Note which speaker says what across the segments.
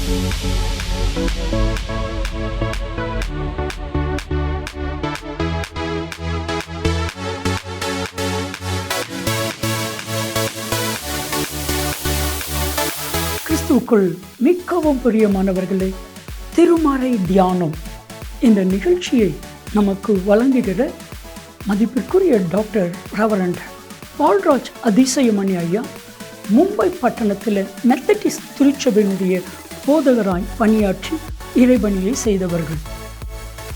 Speaker 1: கிறிஸ்துவுக்குள் மிகவும் பிரியமானவர்களே, திருமறை தியானம் இந்த நிகழ்ச்சியை நமக்கு வழங்குகிற மதிப்பிற்குரிய டாக்டர் ரெவரண்ட் பால்ராஜ் அதிசயமணி ஐயா மும்பை பட்டணத்தில் மெத்தடிஸ்ட் திருச்சபையினுடைய போதகராய் பணியாற்றி இறைபணியை செய்தவர்கள்.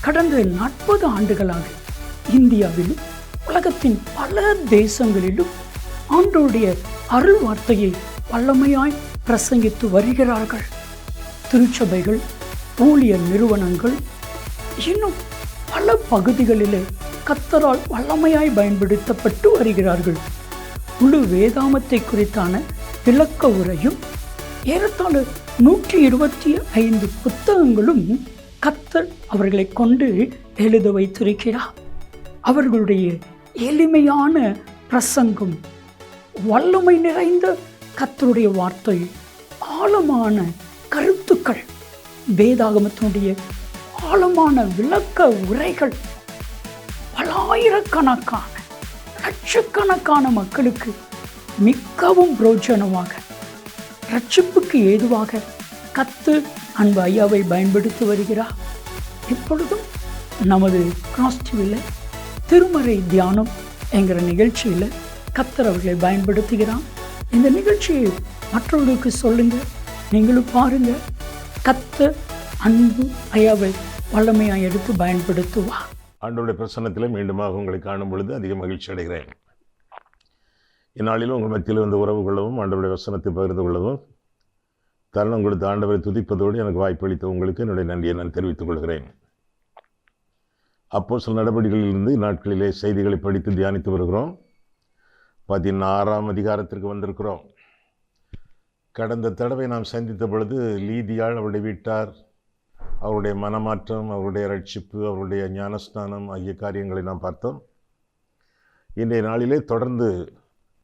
Speaker 1: கடந்த 40 ஆண்டுகளாக இந்தியாவிலும் உலகத்தின் பல தேசங்களிலும் ஆண்டவருடைய அருள் வார்த்தையை வல்லமையாய் பிரசங்கித்து வருகிறார்கள். திருச்சபைகள், ஊழியர் நிறுவனங்கள், இன்னும் பல பகுதிகளிலே கர்த்தரால் வல்லமையாய் பயன்படுத்தப்பட்டு வருகிறார்கள். முழு வேதாமத்தை குறித்தான விளக்க உரையும் ஏறத்தாழ 125 புத்தகங்களும் கர்த்தர் அவர்களை கொண்டு எழுத வைத்திருக்கிறார். அவர்களுடைய எளிமையான பிரசங்கம், வல்லமை நிறைந்த கர்த்தருடைய வார்த்தை, ஆழமான கருத்துக்கள், வேதாகமத்தினுடைய ஆழமான விளக்க உரைகள் பலாயிரக்கணக்கான லட்சக்கணக்கான மக்களுக்கு மிகவும் பிரோஜனமாக, ரட்சிப்புக்கு ஏதுவாக கர்த்தர் அன்பு ஐயாவை பயன்படுத்தி வருகிறார். இப்பொழுதும் நமது கிராஸ் டிவியில் திருமறை தியானம் என்கிற நிகழ்ச்சியில் கர்த்தர் அவர்களை பயன்படுத்துகிறார். இந்த நிகழ்ச்சியை மற்றவர்களுக்கு சொல்லுங்க, நீங்களும் பாருங்க. கர்த்தர் அன்பு ஐயாவை வல்லமையாக எடுத்து பயன்படுத்துவார்.
Speaker 2: ஆண்டவருடைய பிரசன்னத்தில் மீண்டுமாக உங்களை காணும் பொழுது அதிக மகிழ்ச்சி அடைகிறேன். இந்நாளிலும் உங்கள் மத்தியில் வந்து உறவு கொள்ளவும், ஆண்டவருடைய வசனத்தை பகிர்ந்து கொள்ளவும் தருணம் கொடுத்து ஆண்டவரை துதிப்பதோடு எனக்கு வாய்ப்பளித்த உங்களுக்கு என்னுடைய நன்றியை நான் தெரிவித்துக் கொள்கிறேன். அப்போஸ்தலர் நடவடிக்கைகளிலிருந்து இந்நாட்களிலே செய்திகளை படித்து தியானித்து வருகிறோம். 16ஆம் அதிகாரத்திற்கு வந்திருக்கிறோம். கடந்த தடவை நாம் சந்தித்த பொழுது லீதியாள், அவருடைய வீட்டார், அவருடைய மனமாற்றம், அவருடைய ரட்சிப்பு, அவருடைய ஞானஸ்நானம் ஆகிய காரியங்களை நாம் பார்த்தோம். இன்றைய நாளிலே தொடர்ந்து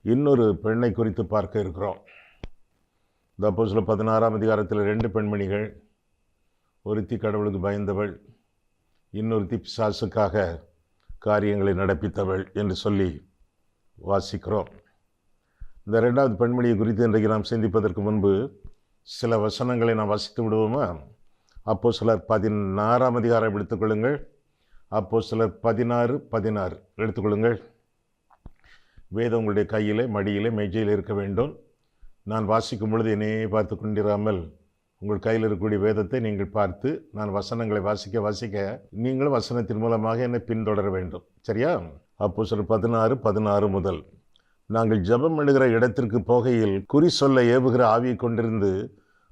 Speaker 2: இன்னொரு பெண்ணை குறித்து பார்க்க இருக்கிறோம். இந்த அப்போஸ்தலர் 16ஆம் அதிகாரத்தில் 2 பெண்மணிகள், ஒருத்தி கடவுளுக்கு பயந்தவள், இன்னொருத்தி பிசாசுக்காக காரியங்களை நடப்பித்தவள் என்று சொல்லி வாசிக்கிறோம். இந்த 2வது பெண்மணியை குறித்து இன்றைக்கு நாம் சிந்திப்பதற்கு முன்பு சில வசனங்களை நாம் வாசித்து விடுவோமா? அப்போஸ்தலர் 16ஆம் அதிகாரம் எடுத்துக்கொள்ளுங்கள். அப்போஸ்தலர் 16:16 எடுத்துக்கொள்ளுங்கள். வேதம் உங்களுடைய கையிலே, மடியிலே, மேஜையில் இருக்க வேண்டும். நான் வாசிக்கும் பொழுது என்னையே பார்த்து கொண்டிராமல் உங்கள் கையில் இருக்கக்கூடிய வேதத்தை நீங்கள் பார்த்து, நான் வசனங்களை வாசிக்க நீங்களும் வசனத்தின் மூலமாக என்னை பின்தொடர வேண்டும். சரியா? அப்போஸ்தலர் 16:16 முதல். நாங்கள் ஜெபம் பண்ணுகிற இடத்திற்கு போகையில் குறி சொல்ல ஏவுகிற ஆவியை கொண்டிருந்து,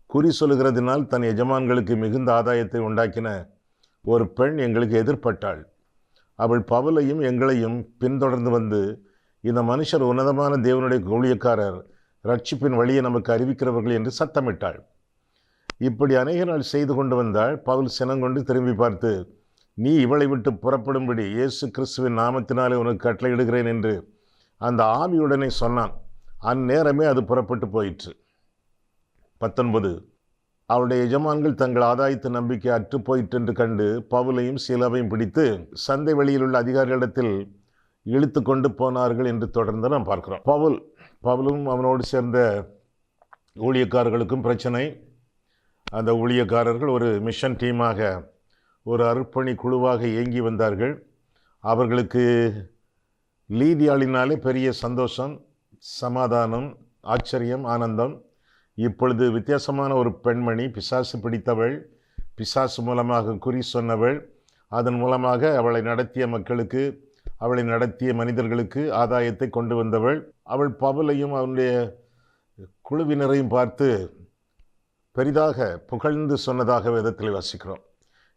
Speaker 2: குறி சொல்லுகிறதினால் தன் எஜமான்களுக்கு மிகுந்த ஆதாயத்தை உண்டாக்கின ஒரு பெண் எங்களுக்கு எதிர்பட்டாள். அவள் பவுலையும் எங்களையும் பின்தொடர்ந்து வந்து, இந்த மனுஷர் உன்னதமான தேவனுடைய ஊழியக்காரர், ரட்சிப்பின் வழியை நமக்கு அறிவிக்கிறவர்கள் என்று சத்தமிட்டாள். இப்படி அநேக நாள் செய்து கொண்டு வந்தாள். பவுல் சினங்கொண்டு திரும்பி பார்த்து, நீ இவளை விட்டு புறப்படும்படி இயேசு கிறிஸ்துவின் நாமத்தினாலே உனக்கு கட்டளையிடுகிறேன் என்று அந்த ஆவியுடனே சொன்னான். அந்நேரமே அது புறப்பட்டு போயிற்று. 19. அவருடைய எஜமான்கள் தங்கள் ஆதாயத்து நம்பிக்கை அற்று போயிற்று என்று கண்டு பவுலையும் சீலாவையும் பிடித்து சந்தை வெளியில் உள்ள அதிகாரிகளிடத்தில் இழுத்து கொண்டு போனார்கள் என்று தொடர்ந்து நாம் பார்க்கிறோம். பவுலும் அவனோடு சேர்ந்த ஊழியக்காரர்களுக்கும் பிரச்சனை. அந்த ஊழியக்காரர்கள் ஒரு மிஷன் டீமாக, ஒரு அர்ப்பணி குழுவாக இயங்கி வந்தார்கள். அவர்களுக்கு லீதியாளினாலே பெரிய சந்தோஷம், சமாதானம், ஆச்சரியம், ஆனந்தம். இப்பொழுது வித்தியாசமான ஒரு பெண்மணி, பிசாசு பிடித்தவள், பிசாசு மூலமாக குறி சொன்னவள், அதன் மூலமாக அவளை நடத்திய மக்களுக்கு, அவளை நடத்திய மனிதர்களுக்கு ஆதாயத்தை கொண்டு வந்தவள். அவள் பவுலையும் அவனுடைய குழுவினரையும் பார்த்து பெரிதாக புகழ்ந்து சொன்னதாக வேதத்தில் வாசிக்கிறோம்.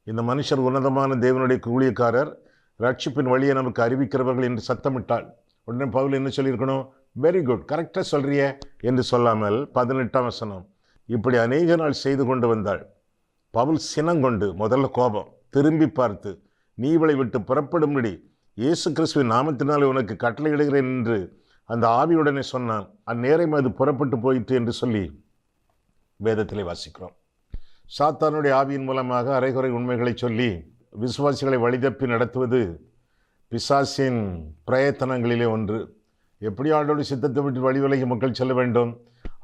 Speaker 2: இந்த மனுஷர் உன்னதமான தேவனுடைய ஊழியக்காரர், ரட்சிப்பின் வழியை நமக்கு அறிவிக்கிறவர்கள் என்று சத்தமிட்டாள். உடனே பவுல் என்ன சொல்லியிருக்கணும்? வெரி குட், கரெக்டாக சொல்கிறிய என்று சொல்லாமல் 18ஆம் வசனம், இப்படி அநேக நாள் செய்து கொண்டு வந்தாள். பவுல் சினங்கொண்டு, முதல்ல கோபம், திரும்பி பார்த்து, நீ இவளை விட்டு புறப்படும்படி இயேசு கிறிஸ்துவின் நாமத்தினாலே உனக்கு கட்டளையிடுகிறேன் என்று அந்த ஆவியுடனே சொன்னான். அந்நேரம் அது புறப்பட்டு போயிற்று என்று சொல்லி வேதத்திலே வாசிக்கிறோம். சாத்தானுடைய ஆவியின் மூலமாக அரைகுறை உண்மைகளை சொல்லி விசுவாசிகளை வழிதப்பி நடத்துவது பிசாசின் பிரயத்தனங்களிலே ஒன்று. எப்படி ஆண்டோடு சித்தத்தை விட்டு வழி விலகி மக்கள் செல்ல வேண்டும்,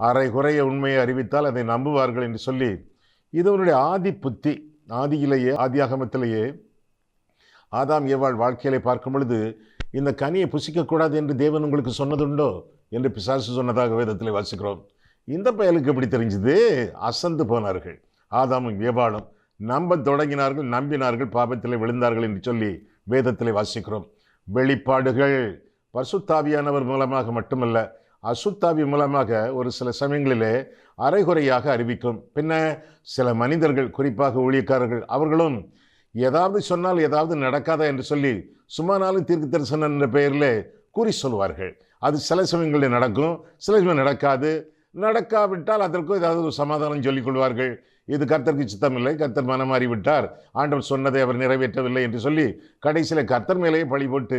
Speaker 2: அரைகுறைய உண்மையை அறிவித்தால் அதை நம்புவார்கள் என்று சொல்லி, இது அவருடைய ஆதி புத்தி. ஆதியாகமத்திலேயே ஆதாம் ஏவாள் வாழ்க்கையிலே பார்க்கும் பொழுது, இந்த கனியை புசிக்கக்கூடாது என்று தேவன் உங்களுக்கு சொன்னதுண்டோ என்று பிசாசு சொன்னதாக வேதத்தில் வாசிக்கிறோம். இந்த பயலுக்கு எப்படி தெரிஞ்சது? அசந்து போனார்கள். ஆதாமும் ஏவாளும் நம்ப தொடங்கினார்கள், நம்பினார்கள், பாபத்தில் விழுந்தார்கள் என்று சொல்லி வேதத்தில் வாசிக்கிறோம். வெளிப்பாடுகள் பரிசுத்தாவியானவர் மூலமாக மட்டுமல்ல, அசுத்தாவி மூலமாக ஒரு சில சமயங்களிலே அரைகுறையாக அறிவிக்கும். பின்ன சில மனிதர்கள், குறிப்பாக ஊழியக்காரர்கள், அவர்களும் ஏதாவது சொன்னால் ஏதாவது நடக்காதா என்று சொல்லி சும்மா நாளும் தீர்க்க தரிசனம் என்ற பெயரில் கூறி சொல்வார்கள். அது சில சமயங்களில் நடக்கும், சில சமயம் நடக்காது. நடக்காவிட்டால் அதற்கும் ஏதாவது ஒரு சமாதானம் சொல்லிக் கொள்வார்கள். இது கர்த்தருக்கு சித்தம் இல்லை, கர்த்தர் மனம் மாறிவிட்டார், ஆண்டவர் சொன்னதை அவர் நிறைவேற்றவில்லை என்று சொல்லி கடைசியில் கர்த்தர் மேலேயே பழி போட்டு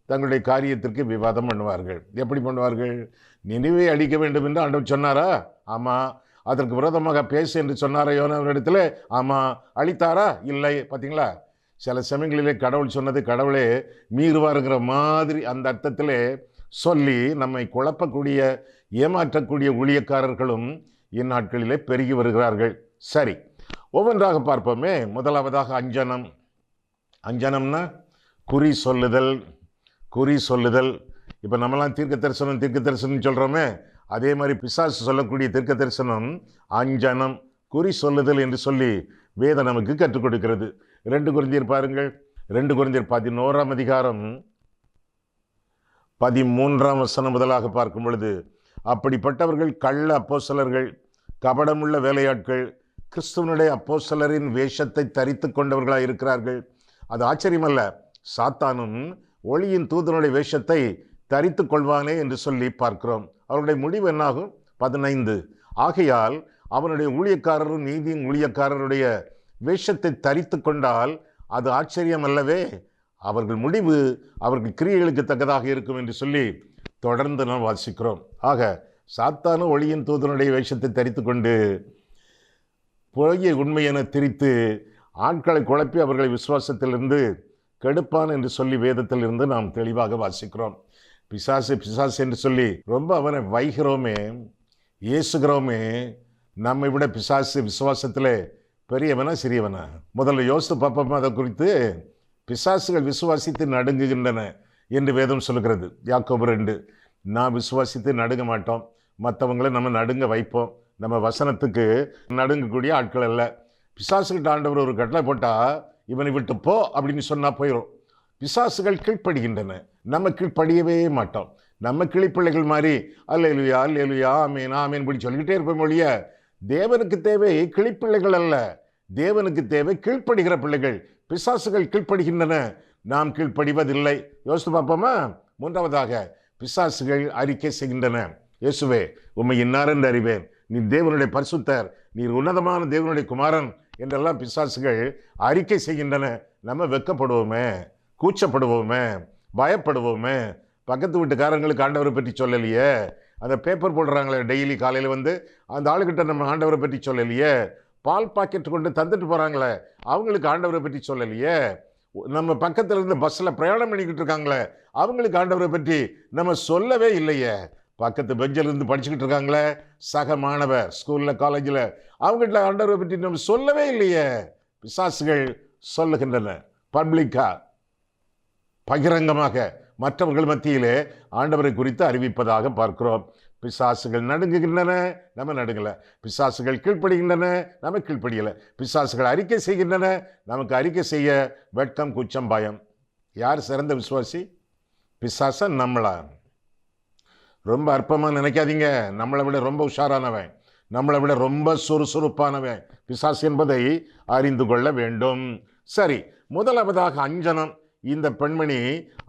Speaker 2: தங்களுடைய காரியத்திற்கு விவாதம் பண்ணுவார்கள். எப்படி பண்ணுவார்கள்? நினைவை அழிக்க வேண்டும் என்று ஆண்டவர் சொன்னாரா? ஆமாம். அதற்கு விரோதமாக பேசு என்று சொன்னாரா யோனாவினிடத்தில்? ஆமாம். அழித்தாரா? இல்லை. பார்த்தீங்களா, சில சமயங்களிலே கடவுள் சொன்னது கடவுளே மீறுவாருங்கிற மாதிரி அந்த அர்த்தத்திலே சொல்லி நம்மை குழப்பக்கூடிய, ஏமாற்றக்கூடிய ஊழியக்காரர்களும் இந்நாட்களிலே பெருகி வருகிறார்கள். சரி, ஒவ்வொன்றாக பார்ப்போமே. முதலாவதாக அஞ்சனம். அஞ்சனம்னா குறி சொல்லுதல். குறி சொல்லுதல். இப்போ நம்மளாம் தீர்க்க தரிசனம் சொல்கிறோமே, அதே மாதிரி பிசாசு சொல்லக்கூடிய தீர்க்க தரிசனம் அஞ்சனம், குறி சொல்லுதல் என்று சொல்லி வேதம் நமக்கு கற்றுக் கொடுக்கிறது. 2 கொரிந்தியர் பாருங்கள். 2 கொரிந்தியர் 11ஆம் அதிகாரம் 13ஆம் வசனம் முதலாக பார்க்கும் பொழுது, அப்படிப்பட்டவர்கள் கள்ள அப்போஸ்தலர்கள், கபடமுள்ள வேலையாட்கள், கிறிஸ்துவனுடைய அப்போஸ்தலரின் வேஷத்தை தரித்து கொண்டவர்களாக இருக்கிறார்கள். அது ஆச்சரியமல்ல, சாத்தானும் ஒளியின் தூதனுடைய வேஷத்தை தரித்து கொள்வானே என்று சொல்லி பார்க்கிறோம். அவருடைய முடிவு என்னாகும்? 15. ஆகையால் அவனுடைய ஊழியக்காரரும் நீதியின் ஊழியக்காரருடைய வேஷத்தை தரித்து கொண்டால் அது ஆச்சரியம் அல்லவே, அவர்கள் முடிவு அவர்கள் கிரியைகளுக்கு தக்கதாக இருக்கும் என்று சொல்லி தொடர்ந்து நாம் வாசிக்கிறோம். ஆக சாத்தானும் ஒளியின் தூதனுடைய வேஷத்தை தரித்து கொண்டு பொய்யை உண்மை என திரித்து ஆட்களை குழப்பி அவர்களை விசுவாசத்திலிருந்து கெடுப்பான் என்று சொல்லி வேதத்தில் இருந்து நாம் தெளிவாக வாசிக்கிறோம். பிசாசு பிசாசு என்று சொல்லி ரொம்ப அவனை வைகிறோமே, ஏசுகிறோமே. நம்மை விட பிசாசு விசுவாசத்தில் பெரியவனா சிறியவனா? முதல்ல யோசித்து பார்ப்போம். அதை குறித்து பிசாசுகள் விசுவாசித்து நடுங்குகின்றன என்று வேதம் சொல்கிறது. யாக்கோபு 2. நான் விசுவாசித்து நடுங்க மாட்டோம், மற்றவங்களை நம்ம நடுங்க வைப்போம். நம்ம வசனத்துக்கு நடுங்கக்கூடிய ஆட்கள் அல்ல. பிசாசுகிட்ட ஆண்டவர் ஒரு கட்டளை போட்டால் இவனை விட்டு போ அப்படின்னு சொன்னால் போயிடும். பிசாசுகள் கீழ்ப்படுகின்றன, நம்ம கீழ்ப்படியவே மாட்டோம். நம்ம கிளிப்பிள்ளைகள் மாதிரி அல்லேலுயா அல்லேலுயா ஆமேன் ஆமேன் இப்படி சொல்லிக்கிட்டே இருப்போம் ஒழிய, தேவனுக்கு தேவை கிளிப்பிள்ளைகள் அல்ல, தேவனுக்கு தேவை கீழ்ப்படுகிற பிள்ளைகள். பிசாசுகள் கீழ்ப்படுகின்றன, நாம் கீழ்ப்படிவதில்லை. யோசித்து பார்ப்போமா? 3வதாக பிசாசுகள் அறிக்கை செய்கின்றன. இயேசுவே உம்மை இன்னார் என்று அறிவேன், நீ தேவனுடைய பரிசுத்தர், நீர் உன்னதமான தேவனுடைய குமாரன் என்றெல்லாம் பிசாசுகள் அறிக்கை செய்கின்றன. நம்ம வெட்கப்படுவோமே, கூச்சப்படுவோமே, பயப்படுவோமே. பக்கத்து வீட்டுக்காரங்களுக்கு ஆண்டவரை பற்றி சொல்லலையே, அந்த பேப்பர் போடுறாங்களே டெய்லி காலையில் வந்து, அந்த ஆளுகிட்ட நம்ம ஆண்டவரை பற்றி சொல்லலையே. பால் பாக்கெட் கொண்டு தந்துட்டு போகிறாங்களே, அவங்களுக்கு ஆண்டவரை பற்றி சொல்லலையே. நம்ம பக்கத்தில் இருந்து பஸ்ஸில் பிரயாணம் பண்ணிக்கிட்டு இருக்காங்களே, அவங்களுக்கு ஆண்டவரை பற்றி நம்ம சொல்லவே இல்லையே. பக்கத்து பெஞ்சில் இருந்து படிச்சுக்கிட்டு இருக்காங்களே சக மாணவர் ஸ்கூலில் காலேஜில், அவங்ககிட்ட ஆண்டவரை பற்றி நம்ம சொல்லவே இல்லையே. பிசாசுகள் சொல்லுகின்றன, பப்ளிக்கா பகிரங்கமாக மற்றவர்கள் மத்தியிலே ஆண்டவரை குறித்து அறிவிப்பதாக பார்க்கிறோம். பிசாசுகள் நடுங்குகின்றன, நம்ம நடுங்கலை. பிசாசுகள் கீழ்ப்படுகின்றன, நம்ம கீழ்ப்படியலை. பிசாசுகள் அறிக்கை செய்கின்றன, நமக்கு அறிக்கை செய்ய வெட்கம், கூச்சம், பயம். யார் சிறந்த விசுவாசி? பிசாசா நம்மளா? ரொம்ப அற்பமாக நினைக்காதீங்க. நம்மளை விட ரொம்ப உஷாரானவன், நம்மளை விட ரொம்ப சுறுசுறுப்பானவன் பிசாசு என்பதை அறிந்து கொள்ள வேண்டும். சரி, முதலாவதாக அஞ்சனம். இந்த பெண்மணி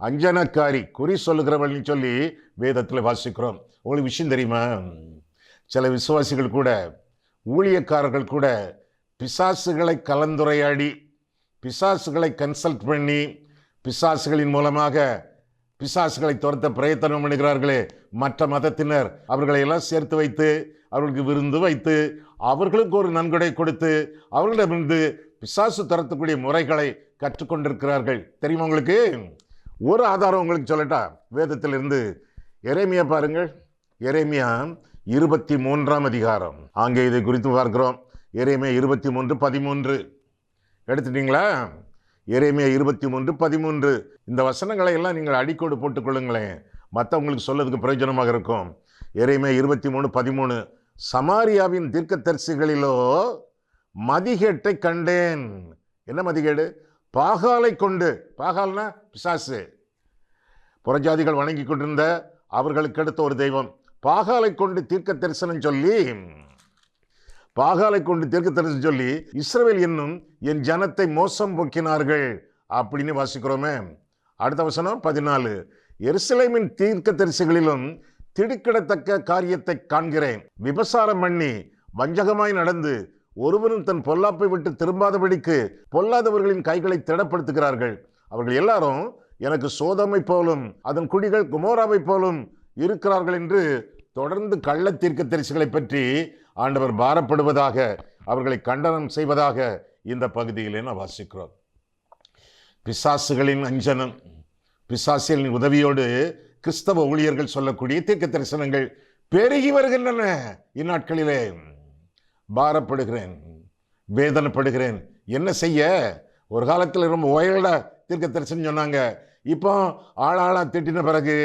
Speaker 2: அஞ்சனக்காரி, குறி சொல்லுகிறவள்னு சொல்லி வேதத்தில் வாசிக்கிறோம். உங்களுக்கு விஷயம் தெரியுமா? சில விசுவாசிகள் கூட, ஊழியக்காரர்கள் கூட பிசாசுகளை கலந்துரையாடி, பிசாசுகளை கன்சல்ட் பண்ணி, பிசாசுகளின் மூலமாக பிசாசுகளை துரத்த பிரயத்தனம் பண்ணுகிறார்களே மற்ற மதத்தினர், அவர்களை எல்லாம் சேர்த்து வைத்து, அவர்களுக்கு விருந்து வைத்து, அவர்களுக்கு ஒரு நன்கொடை கொடுத்து அவர்களிடமிருந்து பிசாசு துரத்தக்கூடிய முறைகளை கற்றுக்கொண்டிருக்கிறார்கள். தெரியுமா உங்களுக்கு? ஒரு ஆதாரம் உங்களுக்கு சொல்லட்டா? வேதத்திலிருந்து எரேமியா பாருங்கள். எரேமியா 23ஆம் அதிகாரம். அங்கே இதை குறித்து பார்க்கிறோம். எரேமியா 23:13 எடுத்துட்டீங்களா? எரேமியா 23:13. இந்த வசனங்களை எல்லாம் நீங்கள் அடிக்கோடு போட்டுக்கொள்ளுங்களேன், மற்றவங்களுக்கு சொல்லதுக்கு பிரயோஜனமாக இருக்கும். எரேமியா 23:13. சமாரியாவின் தீர்க்கதரிசிகளிலோ மதிகேட்டை கண்டேன். என்ன மதிகேடு? பாகாலை கொண்டு, பாகால்னா பிசாசு, புறஜாதிகள் வணங்கி கொண்டிருந்த அவர்களுக்கு அடுத்த ஒரு தெய்வம், பாகாலை கொண்டு தீர்க்க தரிசனம் சொல்லி, பாகாலை கொண்டு தீர்க்க தரிசனம் சொல்லி இஸ்ரவேல் என்னும் என் ஜனத்தை மோசம் போக்கினார்கள் அப்படின்னு வாசிக்கிறோமே. அடுத்த வசனம் 14. எருசலேமின் தீர்க்க தரிசிகளிலும் திடுக்கிடத்தக்க காரியத்தை காண்கிறேன். விபசாரம் பண்ணி வஞ்சகமாய் நடந்து ஒருவரும் தன் பொல்லாப்பை விட்டு திரும்பாதபடிக்கு பொல்லாதவர்களின் கைகளை திடப்படுத்துகிறார்கள். அவர்கள் எல்லாரும் எனக்கு சோதமை போலும் அதன் குடிகள் குமோராவை போலும் இருக்கிறார்கள் என்று தொடர்ந்து கள்ள தீர்க்க தரிசிகளை பற்றி ஆண்டவர் பாரப்படுவதாக, அவர்களை கண்டனம் செய்வதாக இந்த பகுதியிலே நான் வாசிக்கிறோம். பிசாசுகளின் அஞ்சனம், பிசாசுகளின் உதவியோடு கிறிஸ்தவ ஊழியர்கள் சொல்லக்கூடிய தீர்க்க தரிசனங்கள் பெருகி வருகின்றன. இந்நாட்களிலே பாரப்படுகிறேன், வேதனைப்படுகிறேன். என்ன செய்ய? ஒரு காலத்தில் ரொம்ப ஒயல்டா தீர்க்க தரிசனம் சொன்னாங்க. இப்போ ஆளாளா திட்டின பிறகு,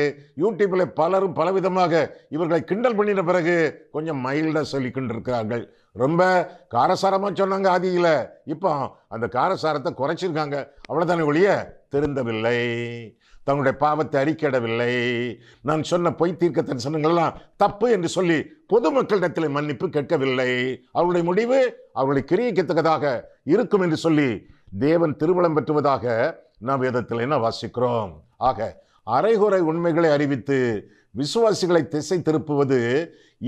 Speaker 2: யூடியூப்ல பலரும் பலவிதமாக இவர்களை கிண்டல் பண்ணின பிறகு கொஞ்சம் மைல்டா சொல்லி கொண்டிருக்கிறார்கள். ரொம்ப காரசாரமா சொன்னாங்க ஆதியில, இப்போ அந்த காரசாரத்தை குறைச்சிருக்காங்க. அவ்வளவுதானே ஒழிய திருந்தவில்லை, தங்களுடைய பாவத்தை அறிக்கையிடவில்லை. நான் சொன்ன பொய் தீர்க்க தரிசனங்கள்லாம் தப்பு என்று சொல்லி பொதுமக்களிடத்தில் மன்னிப்பு கேட்கவில்லை. அவருடைய முடிவு அவர்களை கிரியக்கத்தக்கதாக இருக்கும் என்று சொல்லி தேவன் திருவளம் பெற்றுவதாக நாம் வேதத்தில் என்ன வாசிக்கிறோம். ஆக அரைகுறை உண்மைகளை அறிவித்து விசுவாசிகளை திசை திருப்புவது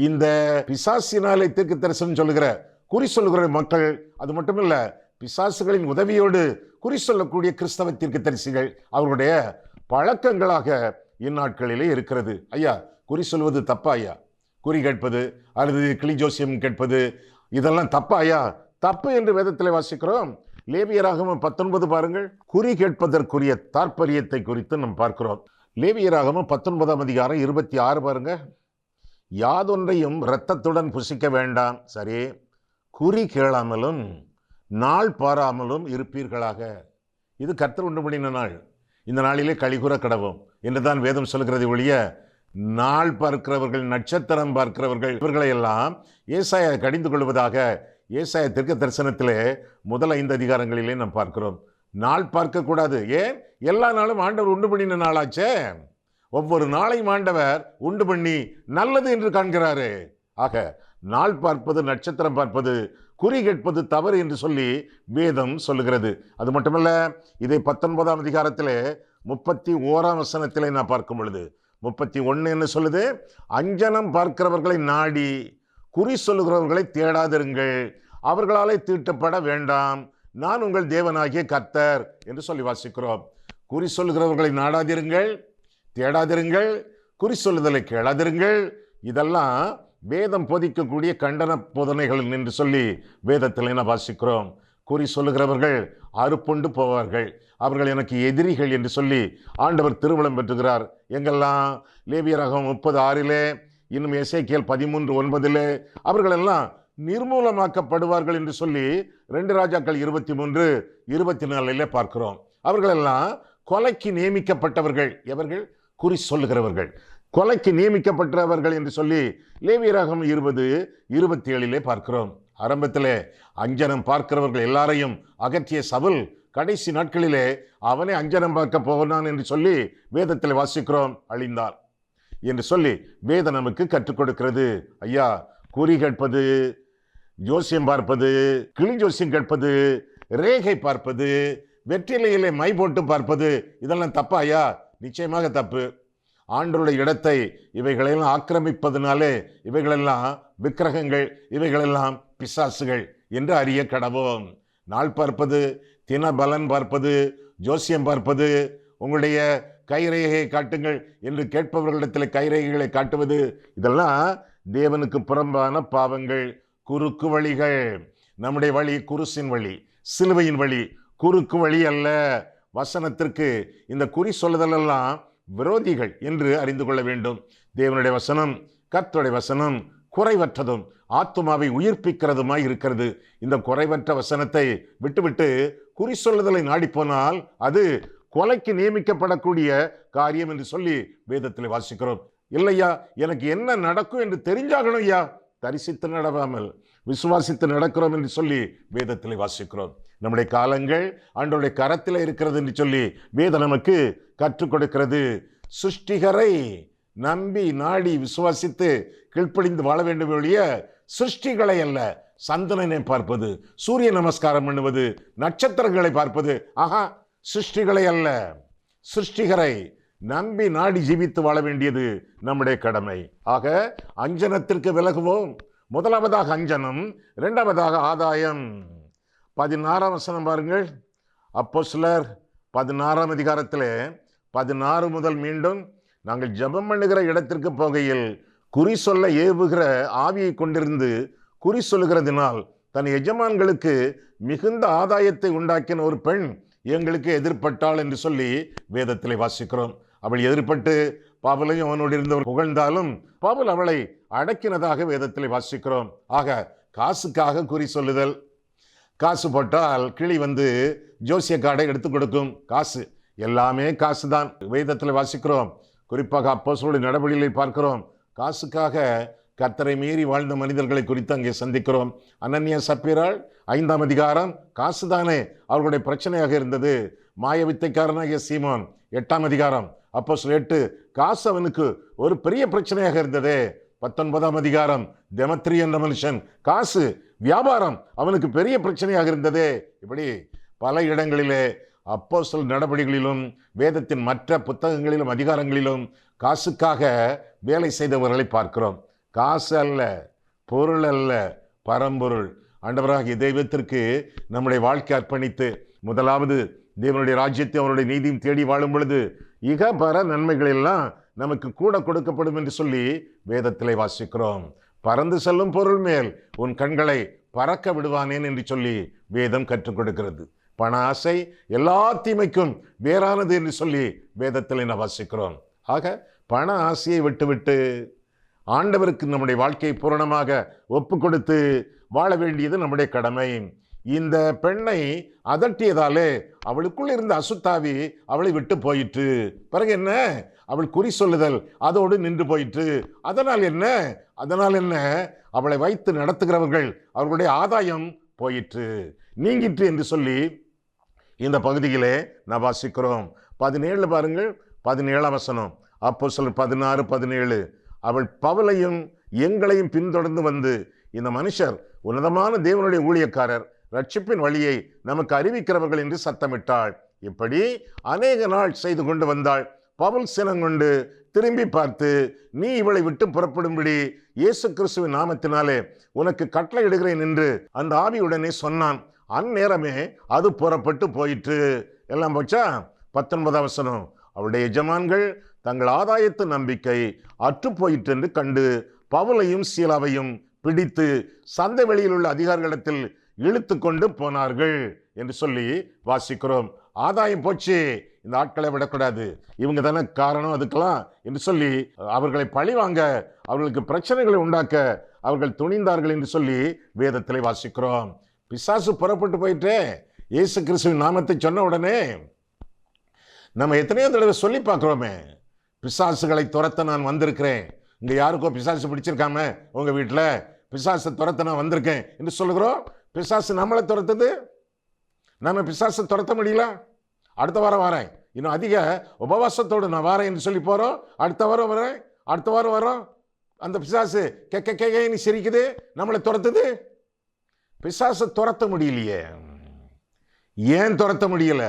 Speaker 2: இந்த பிசாசினாலே தீர்க்க தரிசனம் சொல்லுகிற குறி சொல்லுகிற மக்கள். அது மட்டுமில்ல, பிசாசுகளின் உதவியோடு குறி சொல்லக்கூடிய கிறிஸ்தவ தீர்க்க தரிசிகள் அவர்களுடைய பழக்கங்களாக இந்நாட்களிலே இருக்கிறது. ஐயா, குறி சொல்வது தப்பா ஐயா? குறி கேட்பது அல்லது கிளி ஜோசியம் கேட்பது இதெல்லாம் தப்பா ஐயா? தப்பு என்று வேதத்தில் வாசிக்கிறோம். லேவியராகமம் 19 பாருங்கள். குறி கேட்பதற்குரிய தாற்பயத்தை குறித்து நாம் பார்க்கிறோம். லேவியராகமம் 19ஆம் அதிகாரம் 26 பாருங்க. யாதொன்றையும் இரத்தத்துடன் புசிக்க வேண்டாம். சரி, குறி கேளாமலும் நாள் பாராமலும் இருப்பீர்களாக. இது கர்த்தர் உண்டு பண்ணின நாள். இந்த நாளிலே கழிகுற கடவும் என்றுதான் வேதம் சொல்கிறது ஒழிய நாள் பார்க்கிறவர்கள், நட்சத்திரம் பார்க்கிறவர்கள் இவர்களை எல்லாம் ஏசாயா கடிந்து கொள்வதாக ஏசாயா தீர்க்க தரிசனத்திலே முதல் 5 அதிகாரங்களிலே நாம் பார்க்கிறோம். நாள் பார்க்கக்கூடாது. ஏன்? எல்லா நாளும் ஆண்டவர் உண்டு பண்ணின நாளாச்சே. ஒவ்வொரு நாளையும் ஆண்டவர் உண்டு பண்ணி நல்லது என்று காண்கிறாரு. ஆக நாள் பார்ப்பது, நட்சத்திரம் பார்ப்பது, குறி கேட்பது தவறு என்று சொல்லி வேதம் சொல்லுகிறது. அது மட்டுமல்ல, இதை 19ஆம் அதிகாரத்திலே 31ஆம் வசனத்திலே நான் பார்க்கும் பொழுது 31 என்ன சொல்லுது? அஞ்சனம் பார்க்கிறவர்களை நாடி குறி சொல்லுகிறவர்களை தேடாதிருங்கள், அவர்களாலே தீட்டப்பட வேண்டாம், நான் உங்கள் தேவனாகிய கர்த்தர் என்று சொல்லி வாசிக்கிறோம். குறி சொல்லுகிறவர்களை நாடாதிருங்கள், தேடாதிருங்கள், குறி சொல்லுதலை கேளாதிருங்கள். இதெல்லாம் வேதம் போதிக்கக்கூடிய கண்டன போதனைகள் என்று சொல்லி வேதத்தில் என்ன வாசிக்கிறோம். குறி சொல்லுகிறவர்கள் அறுப்புண்டு போவார்கள், அவர்கள் எனக்கு எதிரிகள் என்று சொல்லி ஆண்டவர் திருவளம் பெற்றுகிறார். எங்கெல்லாம்? லேவியராகமம் 30:6, இன்னும் எசேக்கியேல் 13:9 அவர்களெல்லாம் நிர்மூலமாக்கப்படுவார்கள் என்று சொல்லி 2 ராஜாக்கள் 23:24 பார்க்கிறோம். அவர்களெல்லாம் கொலைக்கு நியமிக்கப்பட்டவர்கள். எவர்கள்? குறி சொல்லுகிறவர்கள். கொலைக்கு நியமிக்கப்பட்டவர்கள் என்று சொல்லி லேவியராகமம் 20:27 பார்க்கிறோம். ஆரம்பத்திலே அஞ்சனம் பார்க்கிறவர்கள் எல்லாரையும் அகற்றிய சவுல் கடைசி நாட்களிலே அவனே அஞ்சனம் பார்க்க போனான் என்று சொல்லி வேதத்தில் வாசிக்கிறோம். அழிந்தார் என்று சொல்லி வேதம் நமக்கு கற்றுக் கொடுக்கிறது. ஐயா, குறி கேட்பது, ஜோசியம் பார்ப்பது, கிளி ஜோசியம் கேட்பது, ரேகை பார்ப்பது, வெற்றிலையிலே மை போட்டு பார்ப்பது இதெல்லாம் தப்பா ஐயா? நிச்சயமாக தப்பு. ஆண்டவருடைய இடத்தை இவைகளெல்லாம் ஆக்கிரமிப்பதனாலே இவைகளெல்லாம் விக்கிரகங்கள், இவைகளெல்லாம் பிசாசுகள் என்று அறிய கடவோம். நாள் பார்ப்பது, தின பலன் பார்ப்பது, ஜோசியம் பார்ப்பது, உங்களுடைய கைரேகையை காட்டுங்கள் என்று கேட்பவர்களிடத்தில் கைரேகைகளை காட்டுவது இதெல்லாம் தேவனுக்கு புறம்பான பாவங்கள். குறுக்கு வழிகள். நம்முடைய வழி குருசின் வழி, சிலுவையின் வழி, குறுக்கு வழி அல்ல. வசனத்திற்கு இந்த குறி சொல்லுதல் எல்லாம் விரோதிகள் என்று அறிந்து கொள்ள வேண்டும். தேவனுடைய வசனம், கர்த்தருடைய வசனம் குறைவற்றதும் ஆத்துமாவை உயிர்ப்பிக்கிறதுமாய் இருக்கிறது. இந்த குறைவற்ற வசனத்தை விட்டுவிட்டு குறி சொல்லுதலை நாடிப்போனால் அது கொலைக்கு நியமிக்கப்படக்கூடிய காரியம் என்று சொல்லி வேதத்தில் வாசிக்கிறோம். இல்லையா, எனக்கு என்ன நடக்கும் என்று தெரிஞ்சாகணும் ஐயா, தரிசித்து நடவாமல் விசுவாசித்து நடக்கிறோம் என்று சொல்லி வேதத்தில் வாசிக்கிறோம். நம்முடைய காலங்கள் ஆண்டவருடைய கரத்தில் இருக்கிறது என்று சொல்லி வேதம் நமக்கு கற்றுக் கொடுக்கிறது. சிருஷ்டிகரை நம்பி நாடி விசுவாசித்து கீழ்ப்படிந்து வாழ வேண்டும் ஒழிய சிருஷ்டிகளை அல்ல. சந்திரனை பார்ப்பது, சூரிய நமஸ்காரம் பண்ணுவது, நட்சத்திரங்களை பார்ப்பது, ஆஹா, சிருஷ்டிகளை அல்ல, சிருஷ்டிகரை நம்பி நாடி ஜீவித்து வாழ வேண்டியது நம்முடைய கடமை. ஆக அஞ்சனத்திற்கு விலகுவோம். முதலாவதாக அஞ்சனம், இரண்டாவதாக ஆதாயம். 16ஆம் வசனம் பாருங்கள். அப்போஸ்தலர் 16ஆம் அதிகாரத்திலே 16 முதல் மீண்டும், நாங்கள் ஜெபம் பண்ணுகிற இடத்திற்கு போகையில் குறி சொல்ல ஏவுகிற ஆவியை கொண்டிருந்து குறி சொல்லுகிறதினால் தன் எஜமான்களுக்கு மிகுந்த ஆதாயத்தை உண்டாக்கின ஒரு பெண் எங்களுக்கு எதிர்பட்டாள் என்று சொல்லி வேதத்திலே வாசிக்கிறோம். அவள் எதிர்பட்டு பவுலையும் அவனோடு இருந்தவர் புகழ்ந்தாலும் பவுல் அவளை அடக்கினதாக வேதத்திலே வாசிக்கிறோம். ஆக காசுக்காக குறி சொல்லுதல். காசு போட்டால் கிளி வந்து ஜோசிய கார்டை எடுத்து கொடுக்கும். காசு, எல்லாமே காசு தான். வேதத்தில் வாசிக்கிறோம். குறிப்பாக அப்போஸ்தலருடைய நடவடிக்கைகளை பார்க்கிறோம். காசுக்காக கர்த்தரை மீறி வாழ்ந்த மனிதர்களை குறித்து அங்கே சந்திக்கிறோம். அனனியா சப்பீராள் 5ஆம் அதிகாரம் காசுதானே அவர்களுடைய பிரச்சனையாக இருந்தது. மாயவித்தைக்காரனாகிய சீமோன் 8ஆம் அதிகாரம் அப்போஸ்தலர் 8 காசு அவனுக்கு ஒரு பெரிய பிரச்சனையாக இருந்தது. 19ஆம் அதிகாரம் தெமத்ரி என்ற மனுஷன், காசு வியாபாரம் அவனுக்கு பெரிய பிரச்சனையாக இருந்தது. இப்படி பல இடங்களிலே அப்போஸ்தலர் நடவடிக்கைகளிலும் வேதத்தின் மற்ற புத்தகங்களிலும் அதிகாரங்களிலும் காசுக்காக வேலை செய்தவர்களை பார்க்கிறோம். காசு அல்ல, பொருள் அல்ல, பரம்பொருள். ஆண்டவராகிய தெய்வத்திற்கு நம்முடைய வாழ்க்கை அர்ப்பணித்து முதலாவது தேவனுடைய ராஜ்யத்தை அவருடைய நீதியும் தேடி வாழும் பொழுது இகபர நன்மைகள் எல்லாம் நமக்கு கூட கொடுக்கப்படும் என்று சொல்லி வேதத்திலே வாசிக்கிறோம். பறந்து செல்லும் பொருள் மேல் உன் கண்களை பறக்க விடுவானேன் என்று சொல்லி வேதம் கற்றுக் கொடுக்கிறது. பண ஆசை எல்லா தீமைக்கும் வேறானது என்று சொல்லி வேதத்தில் நான் வாசிக்கிறோம். ஆக பண ஆசையை விட்டுவிட்டு ஆண்டவருக்கு நம்முடைய வாழ்க்கையை பூரணமாக ஒப்பு கொடுத்து வாழ வேண்டியது நம்முடைய கடமை. இந்த பெண்ணை அதட்டியதாலே அவளுக்குள் இருந்த அசுத்தாவி அவளை விட்டு போயிற்று. பிறகு என்ன, அவள் குறி சொல்லுதல் அதோடு நின்று போயிற்று. அதனால் என்ன, அவளை வைத்து நடத்துகிறவர்கள் அவர்களுடைய ஆதாயம் போயிற்று, நீங்கிற்று என்று சொல்லி இந்த பகுதியிலே நான் வாசிக்கிறோம். 17 பாருங்கள், 17ஆம் வசனம். அப்போஸ்தலர் 16:17. அவள் பவுலையும் எங்களையும் பின்தொடர்ந்து வந்து, இந்த மனுஷர் உன்னதமான தேவனுடைய ஊழியக்காரர், ரட்சிப்பின் வழியை நமக்கு அறிவிக்கிறவர்கள் என்று சத்தமிட்டாள். இப்படி அநேக நாள் செய்து கொண்டு வந்தாள். பவுல் சினங்கொண்டு திரும்பி பார்த்து, நீ இவளை விட்டு புறப்படும்படி இயேசு கிறிஸ்துவின் நாமத்தினாலே உனக்கு கட்டளையிடுகிறேன் என்று அந்த ஆவியுடனே சொன்னான். அந்நேரமே அது புறப்பட்டு போயிற்று. எல்லாம் போச்சா? 19ஆம் வசனம். அவருடைய எஜமான்கள் தங்கள் ஆதாயத்து நம்பிக்கை அற்று போயிற்று என்று கண்டு பவுலையும் சீலாவையும் பிடித்து சந்தை வெளியில் உள்ள அதிகாரிகளிடத்தில் இழுத்து கொண்டு போனார்கள் என்று சொல்லி வாசிக்கிறோம். ஆதாயம் போச்சு, இந்த ஆட்களை விடக்கூடாது, இவங்க தானே காரணம் அதுக்கெல்லாம் என்று சொல்லி அவர்களை பழிவாங்க, அவர்களுக்கு பிரச்சனைகளை உண்டாக்க அவர்கள் துணிந்தார்கள் என்று சொல்லி வேதத்திலே வாசிக்கிறோம். பிசாசு புறப்பட்டு போயிட்டு இயேசு கிறிஸ்துவின் நாமத்தை சொன்ன உடனே நம்ம எத்தனையோ தடவை சொல்லி பார்க்குறோமே, பிசாசுகளை துரத்த நான் வந்திருக்கிறேன். இங்கே யாருக்கோ பிசாசு பிடிச்சிருக்காம உங்கள் வீட்டில் பிசாசை துரத்த நான் வந்திருக்கேன் என்று சொல்லுகிறோம். பிசாசு நம்மளை துரத்துது, நம்ம பிசாசை துரத்த முடியல. அடுத்த வாரம் வரேன், இன்னும் அதிக உபவாசத்தோடு நான் வரேன் என்று சொல்லி போகிறோம். அடுத்த வாரம் வரேன், அடுத்த வாரம் வரோம், அந்த பிசாசு கேன்னு சிரிக்குது, நம்மளை துரத்துது. பிசாசை துரத்த முடியலையே. ஏன் துரத்த முடியல?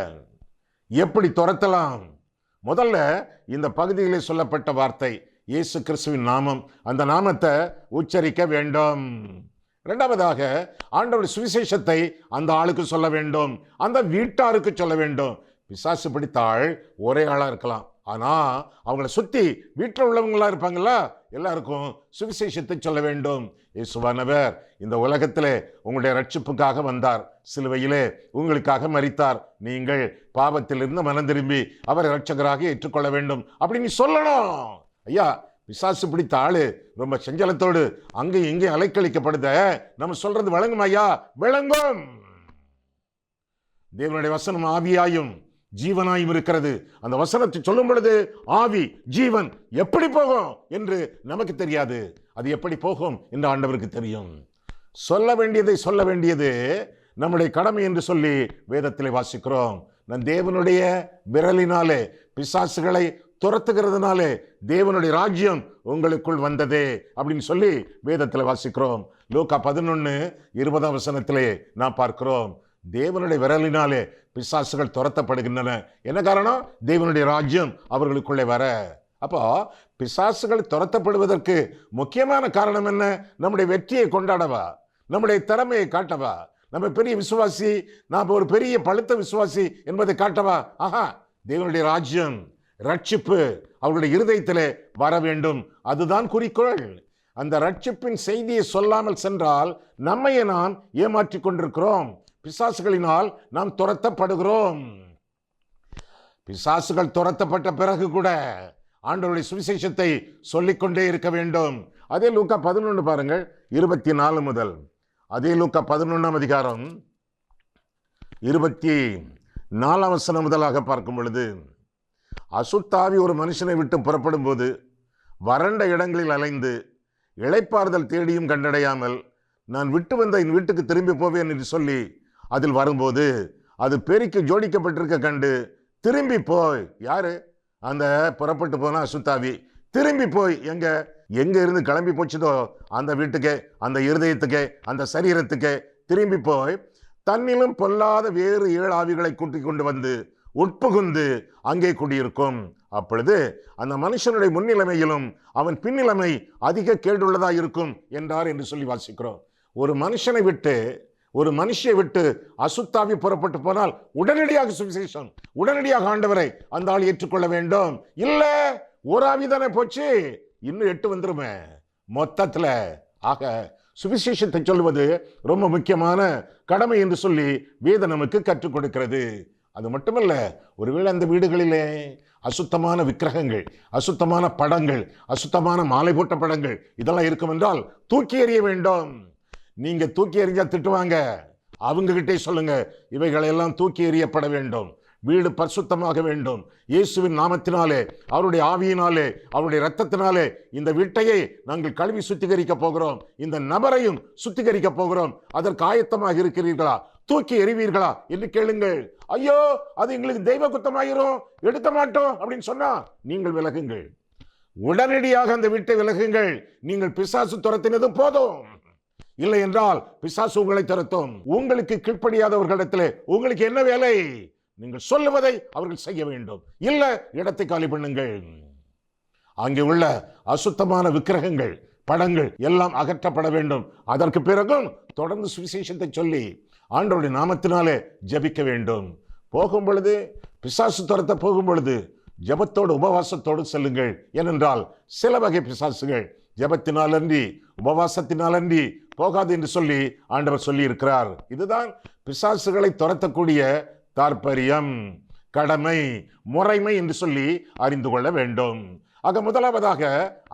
Speaker 2: எப்படி துரத்தலாம்? முதல்ல இந்த பகுதியிலே சொல்லப்பட்ட வார்த்தை இயேசு கிறிஸ்துவின் நாமம், அந்த நாமத்தை உச்சரிக்க வேண்டும். இரண்டாவதாக ஆண்டவருடைய சுவிசேஷத்தை அந்த ஆளுக்கு சொல்ல வேண்டும், அந்த வீட்டாருக்கு சொல்ல வேண்டும். பிசாசு பிடித்தாள் ஒரே ஆளாக இருக்கலாம், ஆனால் அவங்கள சுற்றி வீட்டில் உள்ளவங்களா இருப்பாங்களா, எல்லாருக்கும் சுவிசேஷத்தை சொல்ல வேண்டும். இயேசுவானவர் இந்த உலகத்திலே உங்களுடைய ரட்சிப்புக்காக வந்தார், சிலுவையிலே உங்களுக்காக மரித்தார். நீங்கள் பாவத்திலிருந்து மனம் திரும்பி அவரை ரட்சகராக ஏற்றுக்கொள்ள வேண்டும் அப்படின்னு சொல்லணும். ஐயா, பிசாசு பிடித்த ஆளு ரொம்ப செஞ்சலத்தோடு அங்கேயும் இங்கேயும் அலைக்கழிக்கப்படுத நம்ம சொல்றது விளங்கும் ஐயா? விளங்கும். தேவனுடைய வசனம் ஆவியாயும் ஜீவனாயும் இருக்கிறது. அந்த வசனத்தை சொல்லும் பொழுது ஆவி ஜீவன் எப்படி போகும் என்று நமக்கு தெரியாது, அது எப்படி போகும் என்று ஆண்டவருக்கு தெரியும். சொல்ல வேண்டியது நம்முடைய கடமை என்று சொல்லி வேதத்திலே வாசிக்கிறோம். நம் தேவனுடைய விரலினாலே பிசாசுகளை துரத்துகிறதுனாலே தேவனுடைய ராஜ்யம் உங்களுக்குள் வந்ததே அப்படின்னு சொல்லி வேதத்தில் வாசிக்கிறோம். லூக்கா 11:20 நாம் பார்க்கிறோம், தேவனுடைய விரலினாலே பிசாசுகள் துரத்தப்படுகின்றன. என்ன காரணம்? தேவனுடைய ராஜ்யம் அவர்களுக்குள்ளே வர. அப்போ பிசாசுகள் துரத்தப்படுவதற்கு முக்கியமான காரணம் என்ன? நம்முடைய வெற்றியை கொண்டாடவா, நம்முடைய திறமையை காட்டவா, நம்ம பெரிய விசுவாசி, நாம் ஒரு பெரிய பழுத்த விசுவாசி என்பதை காட்டவா? ஆஹா, தேவனுடைய ராஜ்யம், ரட்சிப்பு அவர்களுடைய இருதயத்திலே வர வேண்டும். அதுதான் குறிக்கோள். அந்த ரட்சிப்பின் செய்தியை சொல்லாமல் சென்றால் நம்மையே நாம் ஏமாற்றிக் கொண்டிருக்கிறோம். பிசாசுகளினால் நாம் துரத்தப்படுகிறோம். பிசாசுகள் துரத்தப்பட்ட பிறகு கூட ஆண்டவருடைய சுவிசேஷத்தை சொல்லிக்கொண்டே இருக்க வேண்டும். அதே லூக்கா 11 பாருங்கள், 24 முதல். அதே லூக்கா 11 24 முதலாக பார்க்கும் பொழுது, அசுத்தாவி ஒரு மனுஷனை விட்டு புறப்படும் போது வறண்ட இடங்களில் அலைந்து இளைப்பாறுதல் தேடியும் கண்டடையாமல் நான் விட்டு வந்த என் வீட்டுக்கு திரும்பி போவேன் என்று சொல்லி அதில் வரும்போது அது பெருக்கி ஜோடிக்கப்பட்டிருக்க கண்டு திரும்பி போய், யாரு? அந்த புறப்பட்டு போன அசுத்தாவி திரும்பி போய் எங்க இருந்து கிளம்பி போச்சுதோ அந்த வீட்டுக்கே, அந்த இருதயத்துக்கே, அந்த சரீரத்துக்கே திரும்பி போய் தன்னிலும் பொல்லாத வேறு 7 ஆவிகளை கூட்டிக் கொண்டு வந்து உட்புகுந்து அங்கே குடியிருக்கும். அப்பொழுது அந்த மனுஷனுடைய முன்னிலைமையிலும் அவன் பின்னிலைமை அதிக கேடுள்ளதாக இருக்கும் என்றார் என்று சொல்லி வாசிக்கிறோம். ஒரு மனுஷனை விட்டு, ஒரு மனுஷியை விட்டு அசுத்தாவி புறப்பட்டு போனால் உடனடியாக சுவிசேஷம், உடனடியாக ஆண்டவரை அந்த ஆள் ஏற்றுக்கொள்ள வேண்டும். இல்ல, ஒரு ஆவிதானே போச்சு, இன்னும் 8 வந்துருமே மொத்தத்துல. ஆக சுவிசேஷத்தை சொல்வது ரொம்ப முக்கியமான கடமை என்று சொல்லி வேதம் நமக்கு கற்றுக் கொடுக்கிறது. அது மட்டுமல்ல, ஒருவேளை அந்த வீடுகளிலே அசுத்தமான விக்கிரகங்கள், அசுத்தமான படங்கள், அசுத்தமான மாலை போட்ட படங்கள் இதெல்லாம் இருக்கும் என்றால் தூக்கி எறிய வேண்டும். நீங்க தூக்கி எறிஞ்சா திட்டுவாங்க, அவங்க கிட்டே சொல்லுங்க, இவைகளெல்லாம் தூக்கி எறியப்பட வேண்டும். வீடு பரிசுத்தமாக வேண்டும். இயேசுவின் நாமத்தினாலே, அவருடைய ஆவியினாலே, அவருடைய இரத்தத்தினாலே இந்த வீட்டையை நாங்கள் கழுவி சுத்திகரிக்க போகிறோம். இந்த நபரையும் சுத்திகரிக்க போகிறோம். அதற்கு ஆயத்தமாக இருக்கிறீர்களா? தூக்கி எறிவீர்களா என்று கேளுங்கள். ஐயோ, அது எங்களுக்கு தெய்வ குத்தமாயிரும், எடுக்க மாட்டோம் அப்படின்னு சொன்னா நீங்கள் விலகுங்கள். உடனடியாக அந்த வீட்டை விலகுங்கள். நீங்கள் பிசாசு துரத்தினது போதும். இல்லை என்றால் பிசாசு உங்களை துரத்தும். உங்களுக்கு கீழ்ப்படியாதவர்களிடத்திலே உங்களுக்கு என்ன வேலை? நீங்கள் சொல்லுவதை அவர்கள் செய்ய வேண்டும். இல்ல, இடத்தை காலி பண்ணுங்கள். அங்கே உள்ள அசுத்தமான விக்கிரகங்கள், படங்கள் எல்லாம் அகற்றப்பட வேண்டும். அதற்கு பிறகும் தொடர்ந்து சுவிசேஷத்தை சொல்லி ஆண்டவருடைய நாமத்தினாலே ஜெபிக்க வேண்டும். போகும் பொழுது, பிசாசு துரத்த போகும் பொழுது ஜெபத்தோடு உபவாசத்தோடு செல்லுங்கள். ஏனென்றால் சில வகை பிசாசுகள் ஜெபத்தினாலன்றி உபவாசத்தினாலன்றி போகாது என்று சொல்லி ஆண்டவர் சொல்லி இருக்கிறார். இதுதான் பிசாசுகளை துரத்தக்கூடிய தாற்பயம், கடமை, முறைமை என்று சொல்லி அறிந்து கொள்ள வேண்டும். ஆக முதலாவதாக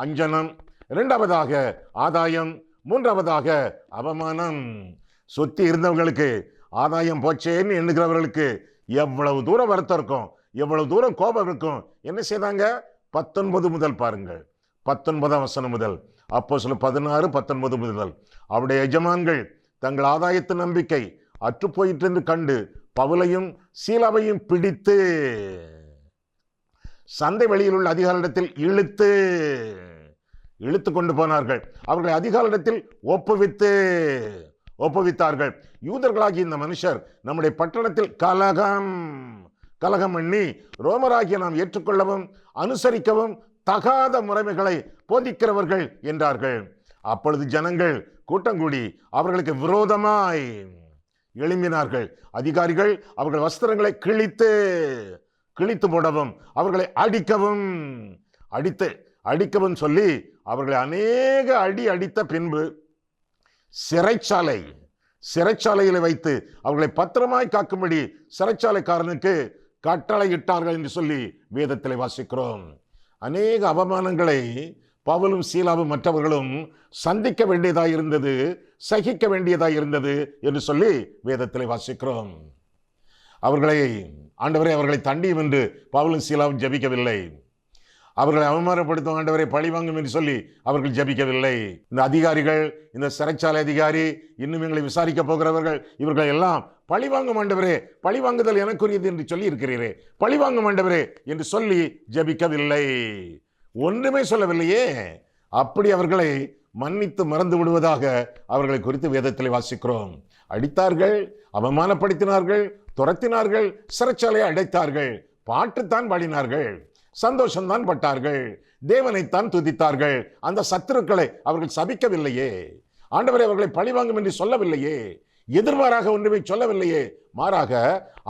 Speaker 2: அஞ்சனம், இரண்டாவதாக ஆதாயம், மூன்றாவதாக அவமானம். சுத்தி இருந்தவங்களுக்கு ஆதாயம் போச்சேன்னு எண்ணுகிறவர்களுக்கு எவ்வளவு தூரம் வருத்தம் இருக்கும், எவ்வளவு தூரம் கோபம் இருக்கும். என்ன செய்தாங்க? 19 முதல் பாருங்கள், 19 முதல். அப்போஸ்தலர் 16:19 முதல். அவருடைய எஜமான்கள் தங்கள் ஆதாயத்து நம்பிக்கை அற்று போயிற்று என்று கண்டு பவுலையும் சீலாவையும் பிடித்து சந்தை வெளியில் உள்ள அதிகாரிடத்தில் இழுத்து கொண்டு போனார்கள். அவர்களை அதிகாரிடத்தில் ஒப்புவித்தார்கள். யூதர்களாகிய இந்த மனுஷர் நம்முடைய பட்டணத்தில் கலகம் பண்ணி ரோமராகிய நாம் ஏற்றுக்கொள்ளவும் அனுசரிக்கவும் தகாத முறைமைகளை போதிக்கிறவர்கள் என்றார்கள். அப்பொழுது ஜனங்கள் கூட்டங்கூடி அவர்களுக்கு விரோதமாய் எழும்பினார்கள். அதிகாரிகள் அவர்கள் வஸ்திரங்களை கிழித்து போடவும் அவர்களை அடிக்கவும் சொல்லி அவர்களை அநேக அடி அடித்த பின்பு சிறைச்சாலையில் வைத்து அவர்களை பத்திரமாய் காக்கும்படி சிறைச்சாலைக்காரனுக்கு கட்டளையிட்டார்கள் என்று சொல்லி வேதத்தில் வாசிக்கிறோம். அநேக அவமானங்களை பவுலும் சீலாவும் மற்றவர்களும் சந்திக்க வேண்டியதாய் இருந்தது, சகிக்க வேண்டியதாய் இருந்தது என்று சொல்லி வேதத்தில் வாசிக்கிறோம். ஆண்டவரே அவர்களை தண்டியும் என்று பவுலும் சீலாவும் ஜெபிக்கவில்லை. அவர்களை அவமானப்படுத்தும் ஆண்டவரை பழிவாங்கும் என்று சொல்லி அவர்கள் ஜெபிக்கவில்லை. இந்த அதிகாரிகள், இந்த சிறைச்சாலை அதிகாரி, இன்னும் எங்களை விசாரிக்க போகிறவர்கள், இவர்கள் எல்லாம் பழிவாங்கும் ஆண்டவரே, பழிவாங்குதல் எனக்குரியது என்று சொல்லி இருக்கிறீரே, பழிவாங்கும் ஆண்டவரே என்று சொல்லி ஜெபிக்கவில்லை. ஒன்றுமே சொல்லவில்லையே. அப்படி அவர்களை மன்னித்து மறந்து விடுவதாக அவர்களை குறித்து வேதத்தில் வாசிக்கிறோம். அடித்தார்கள், அவமானப்படுத்தினார்கள், துரத்தினார்கள், சிறைச்சாலையை அடைத்தார்கள், பாட்டுத்தான் பாடினார்கள், சந்தோஷம்தான் பட்டார்கள், தேவனைத்தான் துதித்தார்கள். அந்த சத்துருக்களை அவர்கள் சபிக்கவில்லையே, ஆண்டவரை அவர்களை பழிவாங்கும் என்று சொல்லவில்லையே, எதிர்மாறாக ஒன்றுமே சொல்லவில்லையே, மாறாக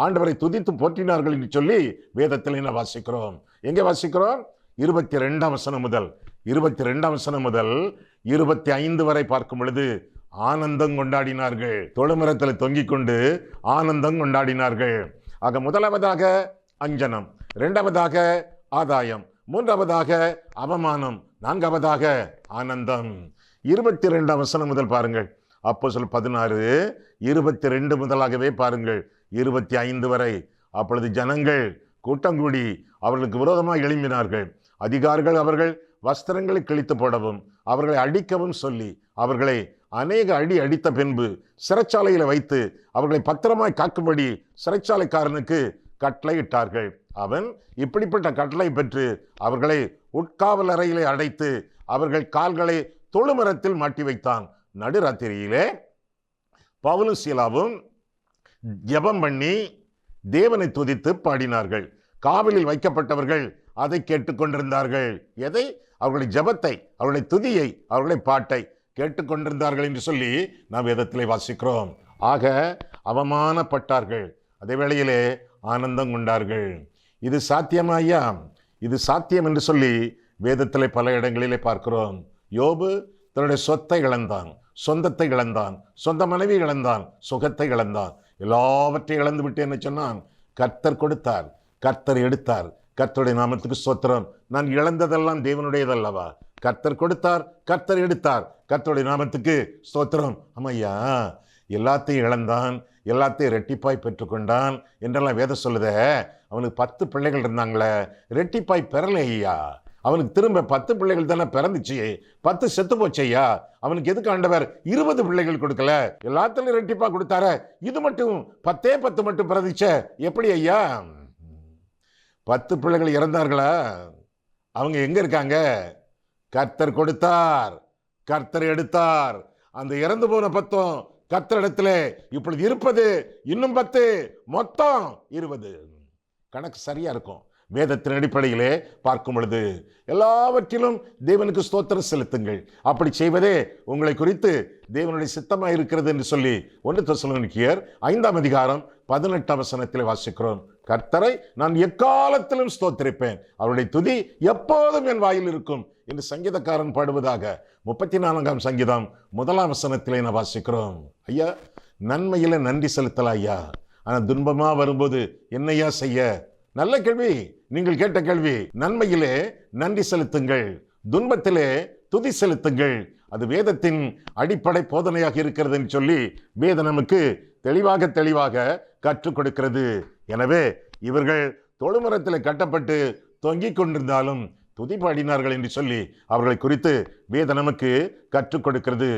Speaker 2: ஆண்டவரை துதித்து போற்றினார்கள் என்று சொல்லி வேதத்தில் என்ன வாசிக்கிறோம்? எங்கே வாசிக்கிறோம்? 22ஆம் வசனம் முதல் 25 வரை பார்க்கும் பொழுது ஆனந்தம் கொண்டாடினார்கள். தொழுமரத்தில் தொங்கிக் கொண்டு ஆனந்தம் கொண்டாடினார்கள். ஆக முதலாவதாக அஞ்சனம், இரண்டாவதாக ஆதாயம், மூன்றாவதாக அவமானம், நான்காவதாக ஆனந்தம். 22ஆம் வசனம் முதல் பாருங்கள். அப்போஸ்தலர் 16:22 முதலாகவே பாருங்கள், 25 வரை. அப்பொழுது ஜனங்கள் கூட்டம் கூடி அவர்களுக்கு விரோதமாக எழும்பினார்கள். அதிகாரிகள் அவர்கள் வஸ்திரங்களை கிழித்து போடவும் அவர்களை அடிக்கவும் சொல்லி அவர்களை அநேக அடி அடித்த பின்பு சிறைச்சாலையில் வைத்து அவர்களை பத்திரமாய் காக்கும்படி சிறைச்சாலைக்காரனுக்கு கட்டளையிட்டார்கள். அவன் இப்படிப்பட்ட கட்டளை பெற்று அவர்களை உட்காவல் அறையிலே அடைத்து அவர்கள் கால்களை தொழுமரத்தில் மாட்டி வைத்தான். நடுராத்திரியிலே பவுலும் சீலாவும் ஜெபம் பண்ணி தேவனை துதித்து பாடினார்கள். காவலில் வைக்கப்பட்டவர்கள் அதை கேட்டுக்கொண்டிருந்தார்கள். எதை? அவர்களுடைய ஜெபத்தை, அவர்களுடைய துதியை, அவர்களுடைய பாட்டை கேட்டுக்கொண்டிருந்தார்கள் என்று சொல்லி நாம் வேதத்திலே வாசிக்கிறோம். ஆக அவமானப்பட்டார்கள், அதே வேளையிலே ஆனந்தம் கொண்டார்கள். இது சாத்தியமாய்யா? இது சாத்தியம் என்று சொல்லி வேதத்திலே பல இடங்களிலே பார்க்கிறோம். யோபு தன்னுடைய சொத்தை இழந்தான், சொந்தத்தை இழந்தான், சொந்த மனைவி இழந்தான், சுகத்தை இழந்தான், எல்லாவற்றையும் இழந்து விட்டு என்ன சொன்னான்? கர்த்தர் கொடுத்தார், கர்த்தர் எடுத்தார், கர்த்தருடைய நாமத்துக்கு ஸ்தோத்திரம். நான் இழந்ததெல்லாம் தேவனுடையதல்லவா? கர்த்தர் கொடுத்தார், கர்த்தர் எடுத்தார், கர்த்தருடைய நாமத்துக்கு ஸ்தோத்திரம். ஆமையா, எல்லாத்தையும் இழந்தான், எல்லாத்தையும் ரெட்டிப்பாய் பெற்றுக்கொண்டான் என்றெல்லாம் வேதம் சொல்லுதே. அவனுக்கு 10 பிள்ளைகள் இருந்தாங்களே, ரெட்டிப்பாய் பெறலை ஐயா. அவனுக்கு திரும்ப 10 பிள்ளைகள் தானே பிறந்துச்சு, 10 செத்து போச்சு ஐயா. அவனுக்கு எதுக்கு ஆண்டவர் 20 பிள்ளைகள் கொடுக்கல? எல்லாத்திலும் ரெட்டிப்பா கொடுத்தார, இது மட்டும் 10 மட்டும் பிறந்துச்ச, எப்படி ஐயா? 10 பிள்ளைகள் இறந்தார்களா? அவங்க எங்க இருக்காங்க? கர்த்தர் கொடுத்தார், கர்த்தர் எடுத்தார். அந்த இறந்து போன 10 கர்த்தரிடத்துல இப்பொழுது இருப்பது இன்னும் 10, மொத்தம் 20. கணக்கு சரியா இருக்கும். வேதத்தின் அடிப்படையிலே பார்க்கும் பொழுது எல்லாவற்றிலும் தேவனுக்கு ஸ்தோத்திரம் செலுத்துங்கள். அப்படி செய்வதே உங்களை குறித்து தேவனுடைய சித்தமாக இருக்கிறது என்று சொல்லி 1 தெசலோனிக்கேயர் 5ஆம் அதிகாரம் 18ஆம் வசனத்திலே வாசிக்கிறோம். கர்த்தரை நான் எக்காலத்திலும் ஸ்தோத்திரிப்பேன், அவருடைய துதி எப்போதும் என் வாயில் இருக்கும் என்று சங்கீதக்காரன் பாடுவதாக 34ஆம் சங்கீதம் 1ஆம் வசனத்திலே நான் வாசிக்கிறோம். ஐயா, நன்மையில நன்றி செலுத்தலாம் ஐயா, ஆனா துன்பமா வரும்போது என்னையா செய்ய? நல்ல கேள்வி, நீங்கள் கேட்ட கேள்வி. நன்மையிலே நன்றி செலுத்துங்கள், துன்பத்திலே துதி செலுத்துங்கள். அது வேதத்தின் அடிப்படை போதனையாக இருக்கிறது என்று சொல்லி வேதம் நமக்கு தெளிவாக கற்றுக் கொடுக்கிறது. எனவே இவர்கள் தொழுமரத்தில் கட்டப்பட்டு தொங்கிக் கொண்டிருந்தாலும் துதி பாடினார்கள் என்று சொல்லி அவர்களை குறித்து வேதம் நமக்கு கற்றுக் கொடுக்கிறது.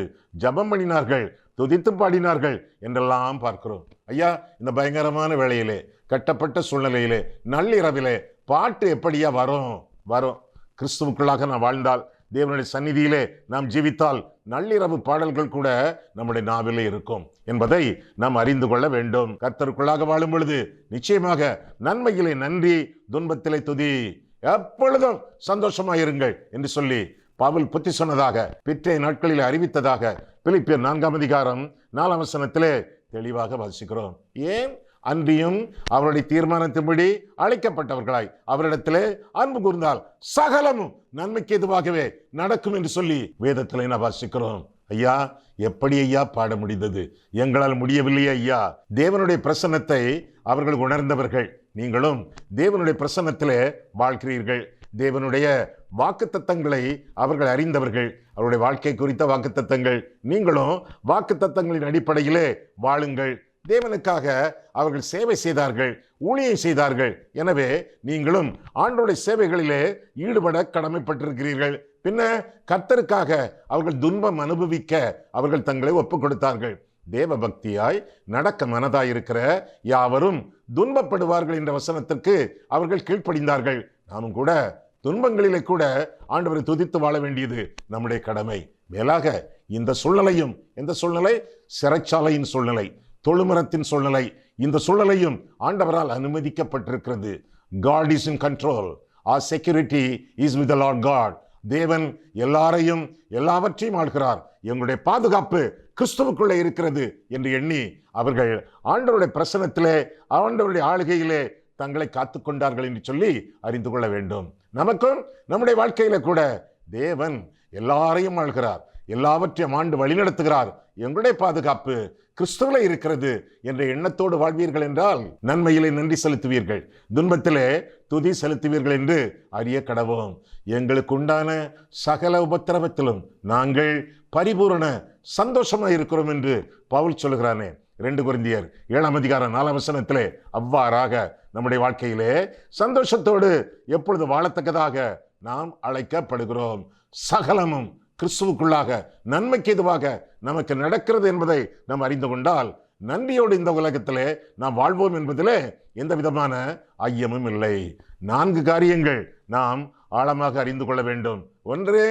Speaker 2: ஜெபம் பண்ணினார்கள், துதித்து பாடினார்கள் என்றெல்லாம் பார்க்கிறோம். ஐயா, இந்த பயங்கரமான வேளையிலே, கட்டப்பட்ட சூழ்நிலையிலே, நள்ளிரவிலே பாட்டு எப்படியா வரும்? கிறிஸ்துவுக்குள்ளாக நாம் வாழ்ந்தால், தேவனுடைய சந்நிதியிலே நாம் ஜீவித்தால், நள்ளிரவு பாடல்கள் கூட நம்முடைய நாவிலே இருக்கும் என்பதை நாம் அறிந்து கொள்ள வேண்டும். கர்த்தருக்குள்ளாக வாழும் பொழுது நிச்சயமாக நன்மையிலே நன்றி, துன்பத்திலே துதி, எப்பொழுதும் சந்தோஷமாயிருங்கள் என்று சொல்லி பவுல் புத்தி சொன்னதாக, பிற்றைய நாட்களில் அறிவித்ததாக பிலிப்பியர் 4ஆம் அதிகாரம் 4ஆம் வசனத்திலே தெளிவாக வாசிக்கிறோம். ஏன்? அன்றியும் அவருடைய தீர்மானத்தின்படி அழைக்கப்பட்டவர்களாய் அவரிடத்திலே அன்பு கூர்ந்தால் சகலமும் நன்மைக்கு எதுவாகவே நடக்கும் என்று சொல்லி வேதத்திலே நான் வாசிக்கிறோம். ஐயா, எப்படி ஐயா பாட முடிந்தது? எங்களால் முடியவில்லையே ஐயா. தேவனுடைய பிரசன்னத்தை அவர்கள் உணர்ந்தவர்கள். நீங்களும் தேவனுடைய பிரசன்னத்திலே வாழ்கிறீர்கள். தேவனுடைய வாக்குத்தத்தங்களை அவர்கள் அறிந்தவர்கள். அவருடைய வாழ்க்கை குறித்த வாக்குத்தத்தங்கள். நீங்களும் வாக்குத்தத்தங்களின் அடிப்படையிலே வாழுங்கள். தேவனுக்காக அவர்கள் சேவை செய்தார்கள், ஊழியம் செய்தார்கள். எனவே நீங்களும் ஆண்டவருடைய சேவைகளிலே ஈடுபட கடமைப்பட்டிருக்கிறீர்கள். பின்ன கர்த்தருக்காக அவர்கள் துன்பம் அனுபவிக்க அவர்கள் தங்களை ஒப்புக் கொடுத்தார்கள். தேவ பக்தியாய் நடக்க மனதாயிருக்கிற யாவரும் துன்பப்படுவார்கள் என்ற வசனத்திற்கு அவர்கள் கீழ்ப்படிந்தார்கள். நாமும் கூட துன்பங்களிலே கூட ஆண்டவரை துதித்து வாழ வேண்டியது நம்முடைய கடமை. மேலாக இந்த சூழ்நிலையும், எந்த சூழ்நிலை? சிறைச்சாலையின் சூழ்நிலை, தொழுமரத்தின் சூழ்நிலை, இந்த சூழ்நிலையும் ஆண்டவரால் அனுமதிக்கப்பட்டிருக்கிறது. God is in control. Our security is with the Lord God. தேவன் எல்லாரையும் எல்லாவற்றையும் ஆள்கிறார். எங்களுடைய பாதுகாப்பு கிறிஸ்துவுக்குள்ளே இருக்கிறது என்று எண்ணி அவர்கள் ஆண்டவருடைய பிரசன்னத்திலே, ஆண்டவருடைய ஆளுகையிலே தங்களை காத்துக்கொண்டார்கள் என்று சொல்லி அறிந்து கொள்ள வேண்டும். நமக்கும் நம்முடைய வாழ்க்கையில கூட தேவன் எல்லாரையும் ஆள்கிறார், எல்லாவற்றையும் ஆண்டு வழிநடத்துகிறார். எங்களுடைய பாதுகாப்பு கிறிஸ்துவிலே இருக்கிறது என்ற எண்ணத்தோடு வாழ்வீர்கள் என்றால் நன்மையிலே நன்றி செலுத்துவீர்கள், துன்பத்திலே துதி செலுத்துவீர்கள் என்று அறிய கடவோம். எங்களுக்கு உண்டான சகல உபத்திரவத்திலும் நாங்கள் பரிபூரண சந்தோஷமாக இருக்கிறோம் என்று பவுல் சொல்லுகிறானே 2 கொரிந்தியர் 7:4 அவ்வாறாக நம்முடைய வாழ்க்கையிலே சந்தோஷத்தோடு எப்பொழுது வாழத்தக்கதாக நாம் அழைக்கப்படுகிறோம். சகலமும் கிறிஸ்துவுக்குள்ளாக நன்மைக்கு எதுவாக நமக்கு நடக்கிறது என்பதை நாம் அறிந்து கொண்டால் நன்றியோடு இந்த உலகத்திலே நாம் வாழ்வோம் என்பதிலே எந்த விதமான ஐயமும் இல்லை. 4 காரியங்கள் நாம் ஆழமாக அறிந்து கொள்ள வேண்டும். 1,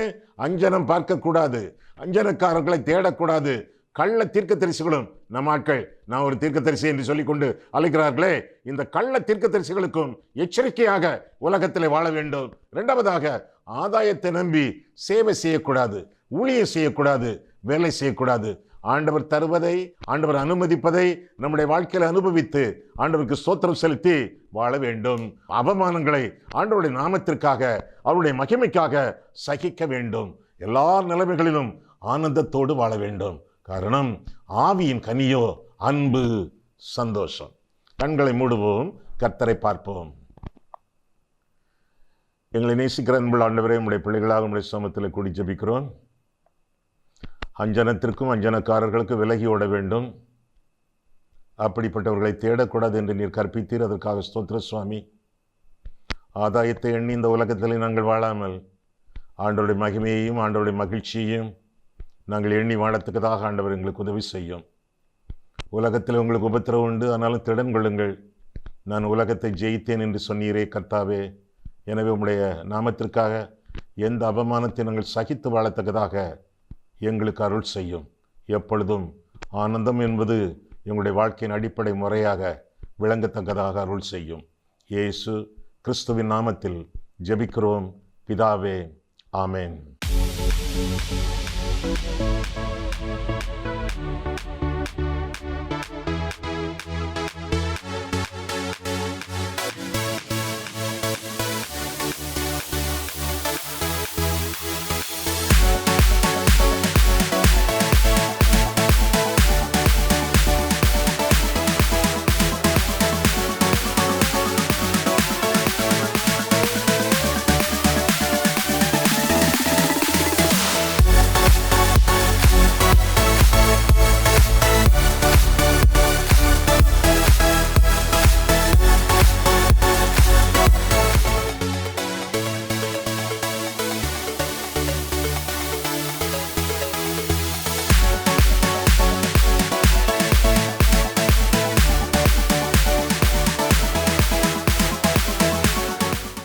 Speaker 2: அஞ்சனம் பார்க்கக்கூடாது, அஞ்சனக்காரர்களை தேடக்கூடாது. கள்ள தீர்க்கதரிசிகளும் நம் ஆட்கள், நான் ஒரு தீர்க்கதரிசி என்று சொல்லிக்கொண்டு அழைக்கிறார்களே, இந்த கள்ள தீர்க்கதரிசிகளுக்கும் எச்சரிக்கையாக உலகத்திலே வாழ வேண்டும். 2வதாக, ஆதாயத்தை நம்பி சேவை செய்யக்கூடாது, ஊழியம் செய்யக்கூடாது, வேலை செய்யக்கூடாது. ஆண்டவர் தருவதை, ஆண்டவர் அனுமதிப்பதை நம்முடைய வாழ்க்கையில் அனுபவித்து ஆண்டவருக்கு ஸ்தோத்திரம் செலுத்தி வாழ வேண்டும். அவமானங்களை ஆண்டவருடைய நாமத்திற்காக, அவருடைய மகிமைக்காக சகிக்க வேண்டும். எல்லா நிலைமைகளிலும் ஆனந்தத்தோடு வாழ வேண்டும். காரணம், ஆவியின் கனியோ அன்பு, சந்தோஷம். கண்களை மூடுவோம், கர்த்தரை பார்ப்போம். எங்களை நேசிக்கிற அன்புள்ள ஆண்டவரே, உம்முடைய பிள்ளைகளாக உம்முடைய சமூகத்தில் கூடி ஜெபிக்கிறோம். அஞ்சனத்திற்கும் அஞ்சனக்காரர்களுக்கு விலகி ஓட வேண்டும், அப்படிப்பட்டவர்களை தேடக்கூடாது என்று நீர் கற்பித்தீர். அதற்காக ஸ்தோத்திர சுவாமி. ஆதாயத்தை எண்ணி இந்த உலகத்திலே நாங்கள் வாழாமல் ஆண்டவருடைய மகிமையையும் ஆண்டவருடைய மகிழ்ச்சியையும் நாங்கள் எண்ணி வாழத்துக்கதாக ஆண்டவர் எங்களுக்கு உதவி செய்யும். உலகத்தில் உங்களுக்கு உபத்திரவு உண்டு, ஆனாலும் திடன் கொள்ளுங்கள், நான் உலகத்தை ஜெயித்தேன் என்று சொன்னீரே கர்த்தாவே. எனவே உம்முடைய நாமத்திற்காக எந்த அவமானத்தை நாங்கள் சகித்து வாழத்தக்கதாக எங்களுக்கு அருள் செய்யும். எப்பொழுதும் ஆனந்தம் என்பது எங்களுடைய வாழ்க்கையின் அடிப்படை முறையாக விளங்கத்தக்கதாக அருள் செய்யும். இயேசு கிறிஸ்துவின் நாமத்தில் ஜெபிக்கிறோம் பிதாவே, ஆமென்.